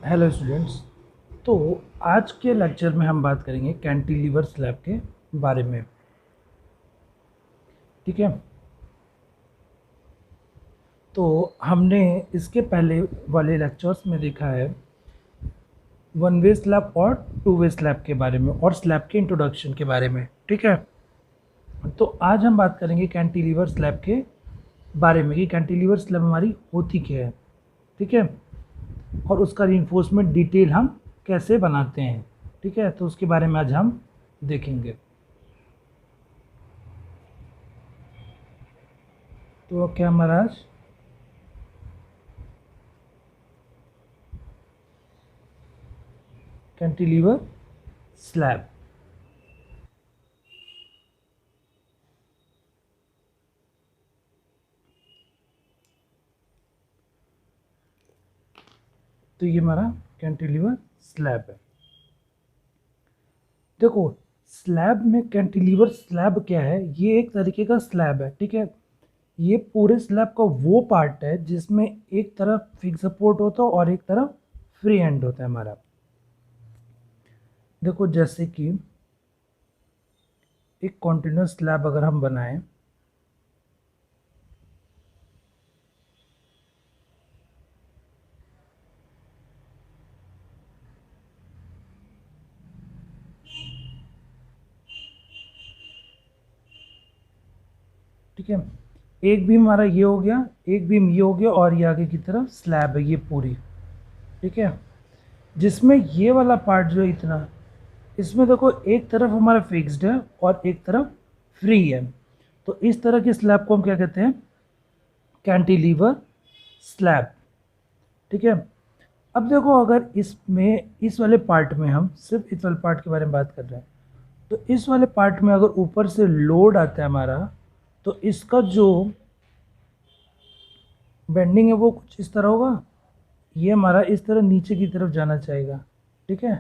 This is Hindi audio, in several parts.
Hello students. तो आज के लेक्चर में हम बात करेंगे कैंटिलीवर स्लैब के बारे में। ठीक है, तो हमने इसके पहले वाले लेक्चर्स में देखा है वन वे स्लैब और टू वे स्लैब के बारे में और स्लैब के इंट्रोडक्शन के बारे में। ठीक है, तो आज हम बात करेंगे कैंटिलीवर स्लैब के बारे में कि कैंटिलीवर स्लैब हमारी होती क्या है। ठीक है, और उसका रीइंफोर्समेंट डिटेल हम कैसे बनाते हैं। ठीक है, तो उसके बारे में आज हम देखेंगे। तो क्या महाराज, कैंटिलीवर स्लैब। तो ये हमारा कैंटिलीवर स्लैब है। देखो, स्लैब में कैंटिलीवर स्लैब क्या है, ये एक तरीके का स्लैब है। ठीक है, ये पूरे स्लैब का वो पार्ट है जिसमें एक तरफ फिक्स सपोर्ट होता है और एक तरफ फ्री एंड होता है हमारा। देखो, जैसे कि एक कॉन्टिन्यूस स्लैब अगर हम बनाएं, ठीक है, एक बीम हमारा ये हो गया, एक बीम ये हो गया और ये आगे की तरफ स्लैब है ये पूरी। ठीक है, जिसमें ये वाला पार्ट जो है इतना, इसमें देखो एक तरफ हमारा फिक्स्ड है और एक तरफ फ्री है। तो इस तरह के स्लैब को हम क्या कहते हैं, कैंटिलीवर स्लैब। ठीक है, अब देखो, अगर इसमें इस वाले पार्ट में हम सिर्फ इस वाले पार्ट के बारे में बात कर रहे हैं, तो इस वाले पार्ट में अगर ऊपर से लोड आता है हमारा, तो इसका जो बेंडिंग है वो कुछ इस तरह होगा। ये हमारा इस तरह नीचे की तरफ जाना चाहेगा। ठीक है,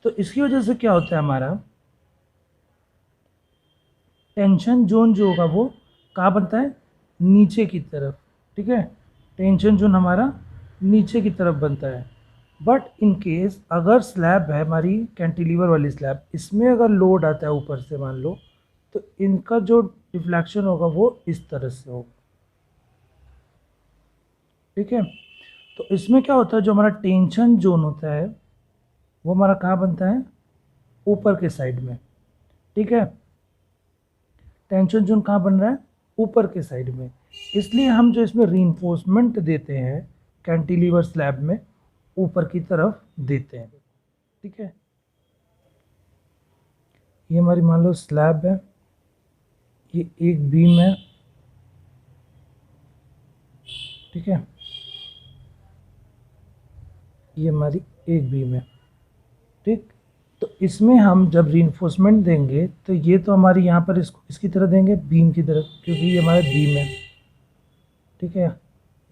तो इसकी वजह से क्या होता है, हमारा टेंशन जोन जो होगा वो कहाँ बनता है, नीचे की तरफ। ठीक है, टेंशन जोन हमारा नीचे की तरफ बनता है। बट इन केस अगर स्लैब है हमारी कैंटिलीवर वाली स्लैब, इसमें अगर लोड आता है ऊपर से मान लो, तो इनका जो डिफ्लेक्शन होगा वो इस तरह से होगा। ठीक है, तो इसमें क्या होता है, जो हमारा टेंशन जोन होता है वो हमारा कहाँ बनता है, ऊपर के साइड में। ठीक है, टेंशन जोन कहाँ बन रहा है, ऊपर के साइड में। इसलिए हम जो इसमें रीइंफोर्समेंट देते हैं कैंटिलीवर स्लैब में, ऊपर की तरफ देते हैं। ठीक है, ये हमारी मान लो स्लैब है, ये एक बीम है। ठीक है, ये हमारी एक बीम है। ठीक, तो इसमें हम जब रीइंफोर्समेंट देंगे तो ये तो हमारी यहाँ पर इसको इसकी तरह देंगे, बीम की तरफ, क्योंकि ये हमारा बीम है। ठीक है,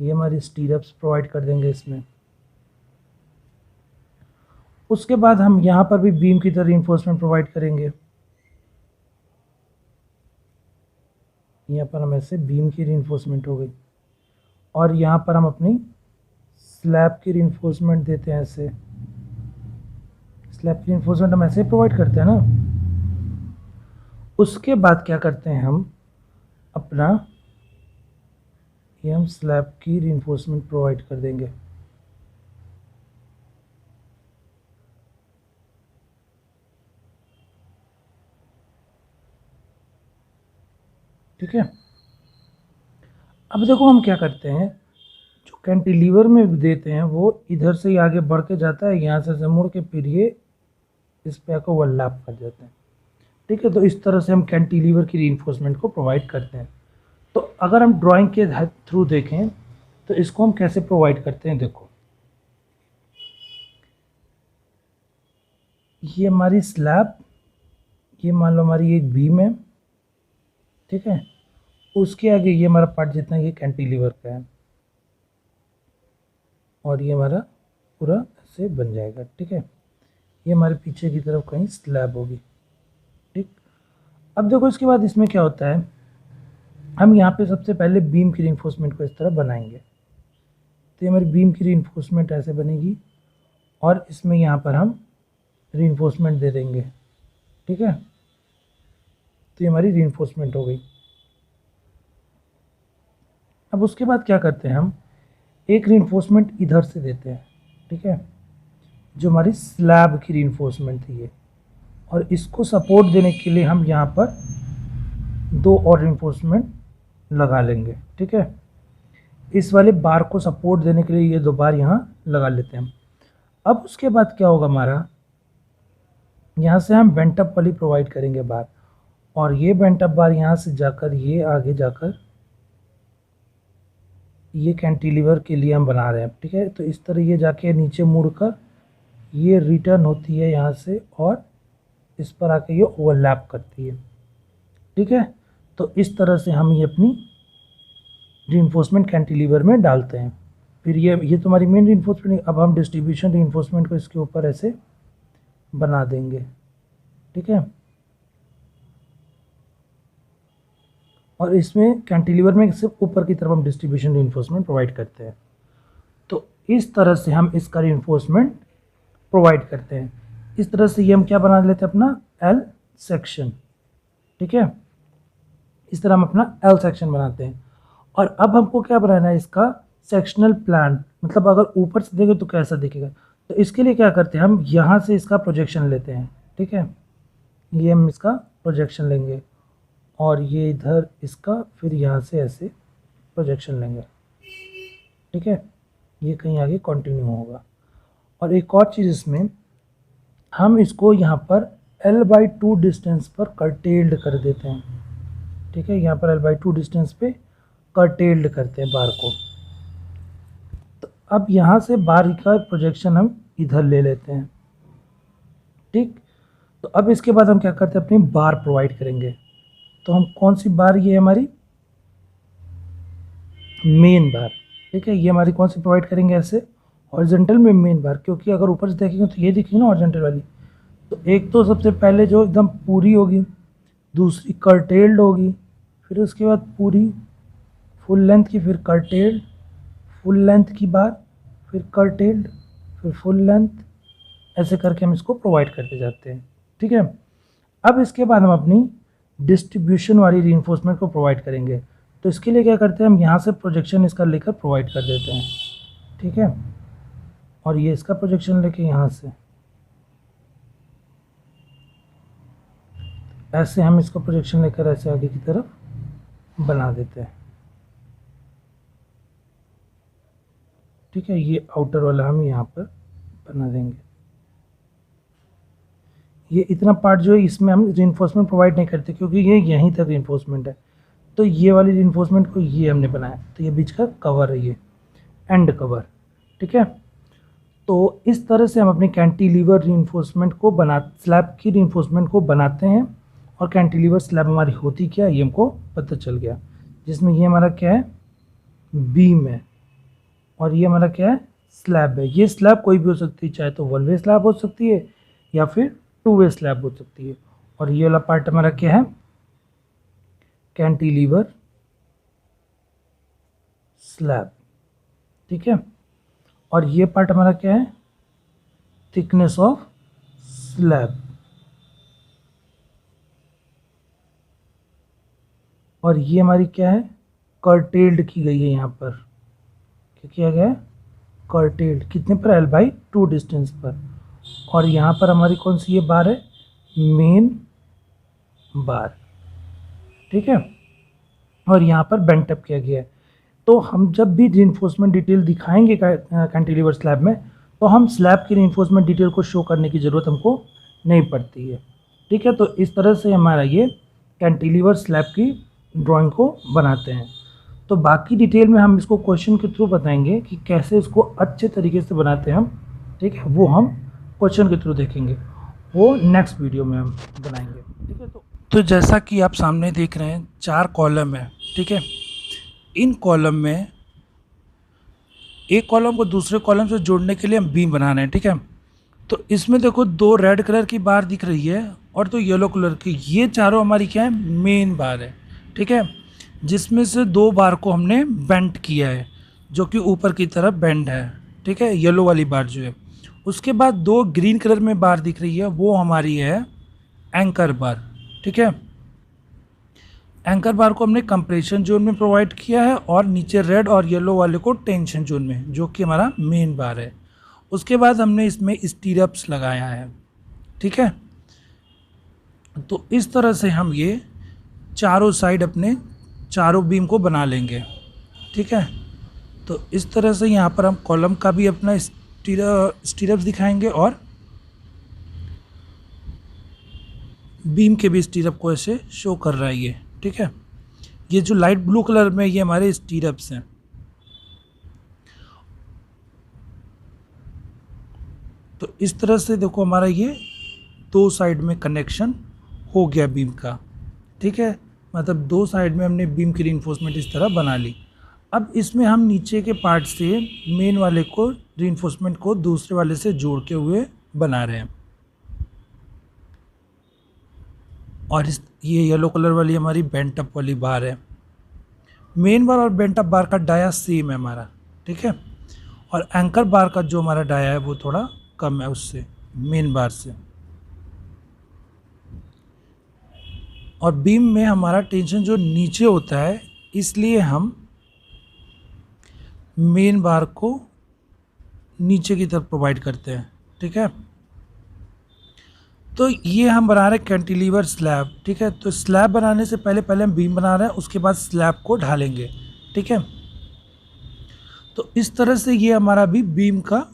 ये हमारी स्टीरअप्स प्रोवाइड कर देंगे इसमें। उसके बाद हम यहाँ पर भी बीम की तरह रीइंफोर्समेंट प्रोवाइड करेंगे। यहाँ पर हम ऐसे बीम की रीइंफोर्समेंट हो गई, और यहाँ पर हम अपनी स्लैब की रीइंफोर्समेंट देते हैं ऐसे। स्लैब की रीइंफोर्समेंट हम ऐसे प्रोवाइड करते हैं ना। उसके बाद क्या करते हैं हम अपना, ये हम स्लैब की रीइंफोर्समेंट प्रोवाइड कर देंगे। ठीक है, अब देखो हम क्या करते हैं, जो कैंटिलीवर में देते हैं वो इधर से ही आगे बढ़ के जाता है, यहाँ से मुड़ के फिर ये इस पे को ओवरलैप कर देते हैं। ठीक है, तो इस तरह से हम कैंटिलीवर की रीइंफोर्समेंट को प्रोवाइड करते हैं। तो अगर हम ड्राइंग के थ्रू देखें तो इसको हम कैसे प्रोवाइड करते हैं, देखो ये हमारी स्लैब, ये मान लो हमारी एक बीम है। ठीक है, उसके आगे ये हमारा पार्ट जितना ये कैंटिलीवर का है, और ये हमारा पूरा ऐसे बन जाएगा। ठीक है, ये हमारे पीछे की तरफ कहीं स्लैब होगी। ठीक, अब देखो इसके बाद इसमें क्या होता है, हम यहाँ पे सबसे पहले बीम की रीइंफोर्समेंट को इस तरह बनाएंगे। तो ये हमारी बीम की रीइंफोर्समेंट ऐसे बनेगी, और इसमें यहाँ पर हम रीइंफोर्समेंट दे देंगे। ठीक है, तो ये हमारी रीइंफोर्समेंट हो गई। अब उसके बाद क्या करते हैं, हम एक रीइंफोर्समेंट इधर से देते हैं। ठीक है, जो हमारी स्लैब की रीइंफोर्समेंट थी ये, और इसको सपोर्ट देने के लिए हम यहाँ पर 2 और रीइंफोर्समेंट लगा लेंगे। ठीक है, इस वाले बार को सपोर्ट देने के लिए ये 2 बार यहाँ लगा लेते हैं हम। अब उसके बाद क्या होगा, हमारा यहाँ से हम बेंटअप वाली प्रोवाइड करेंगे बार, और ये बेंटअप बार यहाँ से जाकर ये आगे जाकर ये कैंटिलीवर के लिए हम बना रहे हैं। ठीक है, तो इस तरह ये जाके नीचे मुड़कर ये रिटर्न होती है यहाँ से, और इस पर आके ये ओवरलैप करती है। ठीक है, तो इस तरह से हम ये अपनी रीइंफोर्समेंट कैंटिलीवर में डालते हैं। फिर ये तो हमारी मेन रीइंफोर्समेंट। अब हम डिस्ट्रीब्यूशन रीइंफोर्समेंट को इसके ऊपर ऐसे बना देंगे। ठीक है, और इसमें कैंटिलीवर में सिर्फ ऊपर की तरफ हम डिस्ट्रीब्यूशन रीइंफोर्समेंट प्रोवाइड करते हैं। तो इस तरह से हम इसका रीइंफोर्समेंट प्रोवाइड करते हैं। इस तरह से ये हम क्या बना लेते हैं, अपना एल सेक्शन। ठीक है, इस तरह हम अपना एल सेक्शन बनाते हैं। और अब हमको क्या बनाना है, इसका सेक्शनल प्लान, मतलब अगर ऊपर से देखें तो कैसा दिखेगा। तो इसके लिए क्या करते हैं, हम यहाँ से इसका प्रोजेक्शन लेते हैं। ठीक है, ये हम इसका प्रोजेक्शन लेंगे, और ये इधर इसका फिर यहाँ से ऐसे प्रोजेक्शन लेंगे। ठीक है, ये कहीं आगे कंटिन्यू होगा। और एक और चीज़, इसमें हम इसको यहाँ पर L/2 डिस्टेंस पर कर्टेल्ड कर देते हैं। ठीक है, यहाँ पर L/2 डिस्टेंस पे कर्टेल्ड करते हैं बार को। तो अब यहाँ से बार का प्रोजेक्शन हम इधर ले लेते हैं। ठीक, तो अब इसके बाद हम क्या करते हैं, अपनी बार प्रोवाइड करेंगे। तो हम कौन सी बार, ये हमारी मेन बार। ठीक है, ये हमारी कौन सी प्रोवाइड करेंगे, ऐसे हॉरिजॉन्टल में मेन बार, क्योंकि अगर ऊपर से देखेंगे तो ये दिखेगी ना हॉरिजॉन्टल वाली। तो एक तो सबसे पहले जो एकदम पूरी होगी, दूसरी कर्टेल्ड होगी, फिर उसके बाद पूरी फुल लेंथ की, फिर कर्टेल्ड, फुल लेंथ की बार, फिर कर्टेल्ड, फिर फुल लेंथ, ऐसे करके हम इसको प्रोवाइड करते जाते हैं। ठीक है, अब इसके बाद हम अपनी डिस्ट्रीब्यूशन वाली रीइंफोर्समेंट को प्रोवाइड करेंगे। तो इसके लिए क्या करते हैं, हम यहाँ से प्रोजेक्शन इसका लेकर प्रोवाइड कर देते हैं। ठीक है, और ये इसका प्रोजेक्शन लेके यहाँ से ऐसे हम इसको प्रोजेक्शन लेकर ऐसे आगे की तरफ बना देते हैं। ठीक है, ये आउटर वाला हम यहाँ पर बना देंगे। ये इतना पार्ट जो है, इसमें हम रीइंफोर्समेंट प्रोवाइड नहीं करते, क्योंकि ये यहीं तक रीइंफोर्समेंट है। तो ये वाली रीइंफोर्समेंट को ये हमने बनाया, तो ये बीच का कवर है, ये एंड कवर। ठीक है, तो इस तरह से हम अपनी कैंटिलीवर रीइंफोर्समेंट को स्लैब की रीइंफोर्समेंट को बनाते हैं। और कैंटिलीवर स्लैब हमारी होती क्या है, ये हमको पता चल गया। जिसमें ये हमारा क्या है, बीम है, और ये हमारा क्या है, स्लैब है। ये स्लैब कोई भी हो सकती है, चाहे तो 1 वे स्लैब हो सकती है या फिर 2 वे स्लैब हो सकती है। और ये वाला पार्ट हमारा क्या है, कैंटिलीवर स्लैब। ठीक है, और ये पार्ट हमारा क्या है, थिकनेस ऑफ स्लैब। और ये हमारी क्या है, कर्टेल्ड की गई है। यहाँ पर क्या किया गया है, कर्टेल्ड, कितने पर, L/2 डिस्टेंस पर। और यहाँ पर हमारी कौन सी ये बार है, मेन बार। ठीक है, और यहाँ पर बेंटअप किया गया है। तो हम जब भी रीइंफोर्समेंट डिटेल दिखाएंगे कैंटिलीवर स्लैब में, तो हम स्लैब की रीइंफोर्समेंट डिटेल को शो करने की ज़रूरत हमको नहीं पड़ती है। ठीक है, तो इस तरह से हमारा ये कैंटिलीवर स्लैब की ड्राइंग को बनाते हैं। तो बाकी डिटेल में हम इसको क्वेश्चन के थ्रू बताएंगे कि कैसे इसको अच्छे तरीके से बनाते हैं हम। ठीक है, वो हम क्वेश्चन के थ्रू देखेंगे, वो नेक्स्ट वीडियो में हम बनाएंगे। ठीक है, तो जैसा कि आप सामने देख रहे हैं, 4 कॉलम है। ठीक है, इन कॉलम में एक कॉलम को दूसरे कॉलम से जोड़ने के लिए हम बीम बना रहे हैं। ठीक है, तो इसमें देखो 2 रेड कलर की बार दिख रही है और 2 येलो कलर की, ये चारों हमारी क्या है, मेन बार है। ठीक है, जिसमें से 2 बार को हमने बेंड किया है, जो कि ऊपर की तरफ बेंड है। ठीक है, येलो वाली बार जो है, उसके बाद दो ग्रीन कलर में बार दिख रही है, वो हमारी है एंकर बार। ठीक है, एंकर बार को हमने कंप्रेशन जोन में प्रोवाइड किया है और नीचे रेड और येलो वाले को टेंशन जोन में, जो कि हमारा मेन बार है। उसके बाद हमने इसमें स्टीरअप्स लगाया है। ठीक है, तो इस तरह से हम ये चारों साइड अपने चारों बीम को बना लेंगे। ठीक है, तो इस तरह से यहाँ पर हम कॉलम का भी अपना स्टीरअप्स दिखाएंगे और बीम के भी स्टीरअप को ऐसे शो कर रहा है ये। ठीक है, ये जो लाइट ब्लू कलर में ये हमारे स्टीरअप्स हैं। तो इस तरह से देखो हमारा ये दो साइड में कनेक्शन हो गया बीम का। ठीक है, मतलब दो साइड में हमने बीम की रीइंफोर्समेंट इस तरह बना ली। अब इसमें हम नीचे के पार्ट से मेन वाले को रीइंफोर्समेंट को दूसरे वाले से जोड़ के हुए बना रहे हैं। और ये येलो कलर वाली हमारी बेंट अप वाली बार है। मेन बार और बेंट अप बार का डाया सेम है हमारा। ठीक है, और एंकर बार का जो हमारा डाया है वो थोड़ा कम है उससे, मेन बार से। और बीम में हमारा टेंशन जो नीचे होता है, इसलिए हम मेन बार को नीचे की तरफ प्रोवाइड करते हैं। ठीक है, तो ये हम बना रहे हैं कैंटिलीवर स्लैब। ठीक है, तो स्लैब बनाने से पहले पहले हम बीम बना रहे हैं, उसके बाद स्लैब को ढालेंगे। ठीक है, तो इस तरह से ये हमारा भी बीम का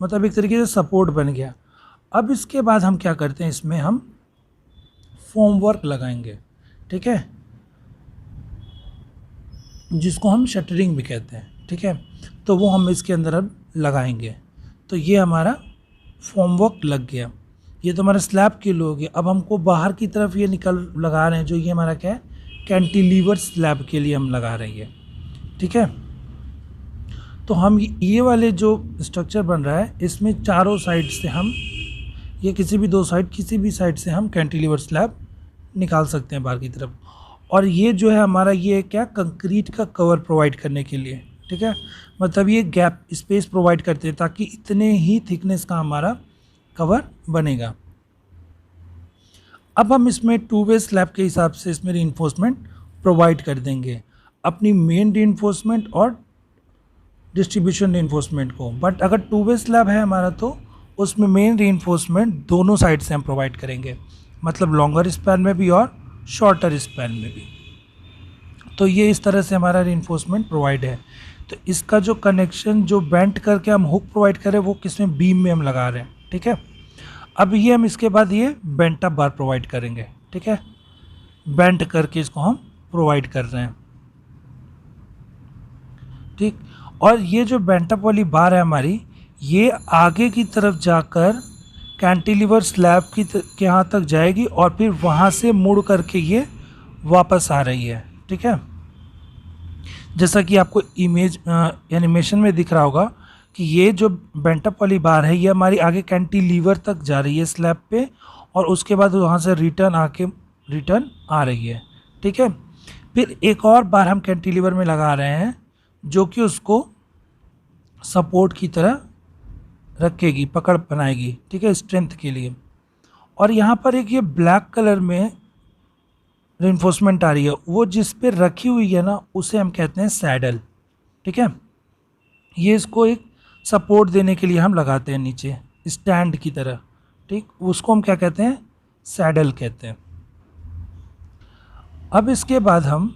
मतलब एक तरीके से सपोर्ट बन गया। अब इसके बाद हम क्या करते हैं, इसमें हम फोम वर्क लगाएंगे। ठीक है, जिसको हम शटरिंग भी कहते हैं। ठीक है, तो वो हम इसके अंदर अब लगाएंगे। तो ये हमारा फोम वर्क लग गया। ये तो हमारा स्लैब के लिए हो गया। अब हमको बाहर की तरफ ये लगा रहे हैं, जो ये हमारा क्या है, कैंटिलीवर स्लैब के लिए हम लगा रहे हैं। ठीक है, तो हम ये वाले जो स्ट्रक्चर बन रहा है, इसमें चारों साइड से हम ये किसी भी साइड से हम कैंटिलीवर स्लैब निकाल सकते हैं बाहर की तरफ। और ये जो है हमारा, ये क्या, कंक्रीट का कवर प्रोवाइड करने के लिए। ठीक है, मतलब ये गैप स्पेस प्रोवाइड करते हैं ताकि इतने ही थिकनेस का हमारा कवर बनेगा। अब हम इसमें टू वे स्लैब के हिसाब से इसमें रीइंफोर्समेंट प्रोवाइड कर देंगे, अपनी मेन रीइंफोर्समेंट और डिस्ट्रीब्यूशन रीइंफोर्समेंट को। बट अगर टू वे स्लैब है हमारा, तो उसमें मेन रीइंफोर्समेंट दोनों साइड से हम प्रोवाइड करेंगे, मतलब लॉन्गर स्पैन में भी और शॉर्टर स्पैन में भी। तो ये इस तरह से हमारा रीइंफोर्समेंट प्रोवाइड है। तो इसका जो कनेक्शन जो बेंट करके हम हुक प्रोवाइड करें, वो किसमें, बीम में हम लगा रहे हैं। ठीक है, अब ये हम इसके बाद ये बेंट अप बार प्रोवाइड करेंगे। ठीक है, बेंट करके इसको हम प्रोवाइड कर रहे हैं। ठीक, और ये जो बेंट अप वाली बार है हमारी, ये आगे की तरफ जाकर कैंटिलीवर स्लैब के यहाँ तक जाएगी और फिर वहाँ से मुड़ करके ये वापस आ रही है। ठीक है, जैसा कि आपको इमेज एनिमेशन में दिख रहा होगा कि ये जो बेंट अप वाली बार है, ये हमारी आगे कैंटिलीवर तक जा रही है स्लैब पे, और उसके बाद वहाँ से रिटर्न आ रही है। ठीक है, फिर एक और बार हम कैंटिलीवर में लगा रहे हैं, जो कि उसको सपोर्ट की तरह रखेगी, पकड़ बनाएगी। ठीक है, स्ट्रेंथ के लिए। और यहाँ पर एक ये ब्लैक कलर में रिइंफोर्समेंट आ रही है, वो जिस पे रखी हुई है ना, उसे हम कहते हैं सैडल। ठीक है, ये इसको एक सपोर्ट देने के लिए हम लगाते हैं नीचे स्टैंड की तरह। ठीक, उसको हम क्या कहते हैं, सैडल कहते हैं। अब इसके बाद हम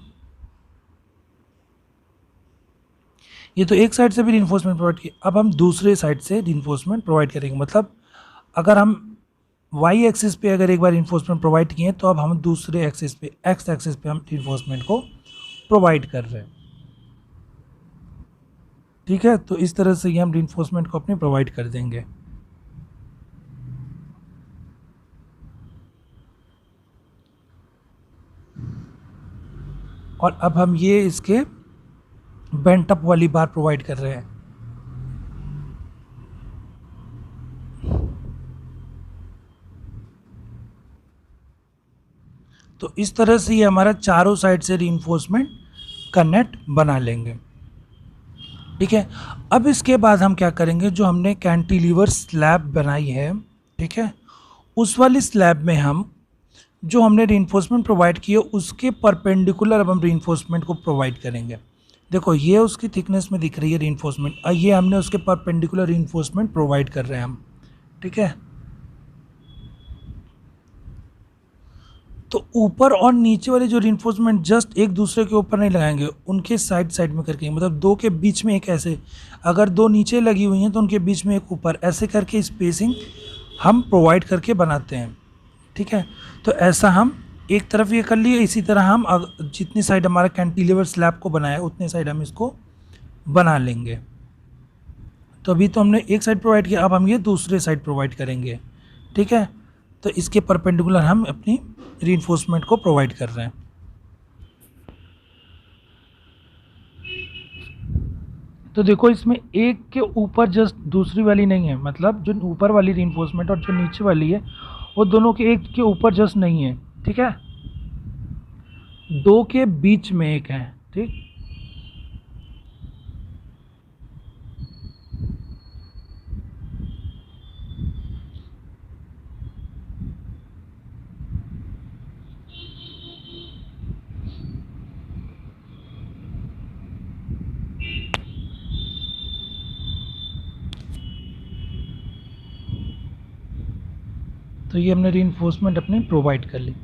ये तो एक साइड से भी रीइंफोर्समेंट प्रोवाइड किया, अब हम दूसरे साइड से रीइंफोर्समेंट प्रोवाइड करेंगे। मतलब अगर हम वाई एक्सिस पे अगर एक बार रीइंफोर्समेंट प्रोवाइड किए, तो अब हम दूसरे एक्सिस पे, एक्स एक्सिस पे हम रीइंफोर्समेंट को प्रोवाइड कर रहे हैं। ठीक है, तो इस तरह से ये हम रीइंफोर्समेंट को अपने प्रोवाइड कर देंगे। और अब हम ये इसके बेंट अप वाली बार प्रोवाइड कर रहे हैं। तो इस तरह से ये हमारा चारों साइड से रीइंफोर्समेंट का नेट बना लेंगे। ठीक है। अब इसके बाद हम क्या करेंगे, जो हमने कैंटिलीवर स्लैब बनाई है, ठीक है, उस वाली स्लैब में हम जो हमने रीइंफोर्समेंट प्रोवाइड की है उसके परपेंडिकुलर अब हम रीइंफोर्समेंट को प्रोवाइड करेंगे। देखो ये उसकी थिकनेस में दिख रही है रीइंफोर्समेंट, और ये हमने उसके परपेंडिकुलर रीइंफोर्समेंट प्रोवाइड कर रहे हैं हम, ठीक है। तो ऊपर और नीचे वाले जो रीइंफोर्समेंट जस्ट एक दूसरे के ऊपर नहीं लगाएंगे, उनके साइड साइड में करके, मतलब दो के बीच में एक ऐसे, अगर दो नीचे लगी हुई हैं तो उनके बीच में एक ऊपर, ऐसे करके स्पेसिंग हम प्रोवाइड करके बनाते हैं, ठीक है। तो ऐसा हम एक तरफ ये कर लिए, इसी तरह हम जितनी साइड हमारा कैंटिलीवर स्लैब को बनाया उतने साइड हम इसको बना लेंगे। तो अभी तो हमने एक साइड प्रोवाइड किया, अब हम ये दूसरे साइड प्रोवाइड करेंगे, ठीक है। तो इसके परपेंडिकुलर हम अपनी रीइंफोर्समेंट को प्रोवाइड कर रहे हैं। तो देखो इसमें एक के ऊपर जस्ट दूसरी वाली नहीं है, मतलब जो ऊपर वाली रीइंफोर्समेंट और जो नीचे वाली है वो दोनों के एक के ऊपर जस्ट नहीं है, ठीक है, दो के बीच में एक है, ठीक। तो ये हमने रीइंफोर्समेंट अपनी प्रोवाइड कर ली।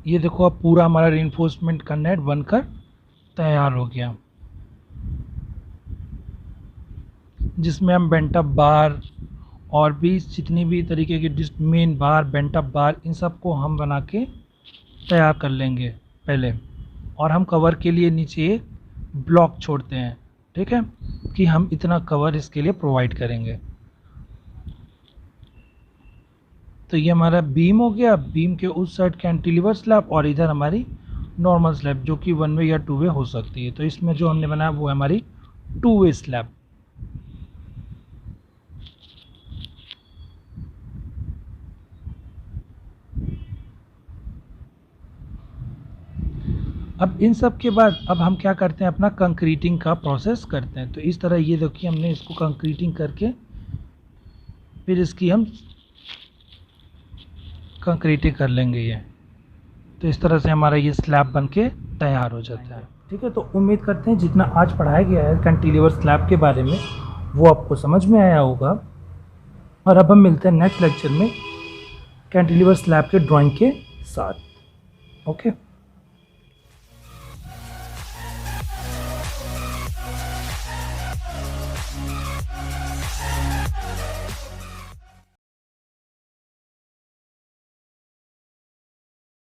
ये देखो अब पूरा हमारा रीइंफोर्समेंट का नेट बनकर तैयार हो गया, जिसमें हम बेंटअप बार और भी जितनी भी तरीके की मेन बार, बेंटअप बार, इन सब को हम बना के तैयार कर लेंगे पहले, और हम कवर के लिए नीचे एक ब्लॉक छोड़ते हैं, ठीक है, कि हम इतना कवर इसके लिए प्रोवाइड करेंगे। तो ये हमारा बीम हो गया, बीम के उस साइड कैंटिलीवर स्लैब और इधर हमारी नॉर्मल स्लैब, जो कि वन वे या टू वे हो सकती है। तो इसमें जो हमने बनाया वो है हमारी टू वे स्लैब। अब इन सब के बाद अब हम क्या करते हैं, अपना कंक्रीटिंग का प्रोसेस करते हैं। तो इस तरह ये देखिए हमने इसको कंक्रीटिंग करके फिर इसकी हम कंक्रीटिंग कर लेंगे ये। तो इस तरह से हमारा ये स्लैब बन के तैयार हो जाता है, ठीक है। तो उम्मीद करते हैं जितना आज पढ़ाया गया है कैंटिलीवर स्लैब के बारे में वो आपको समझ में आया होगा। और अब हम मिलते हैं नेक्स्ट लेक्चर में कैंटिलीवर स्लैब के ड्राइंग के साथ। ओके।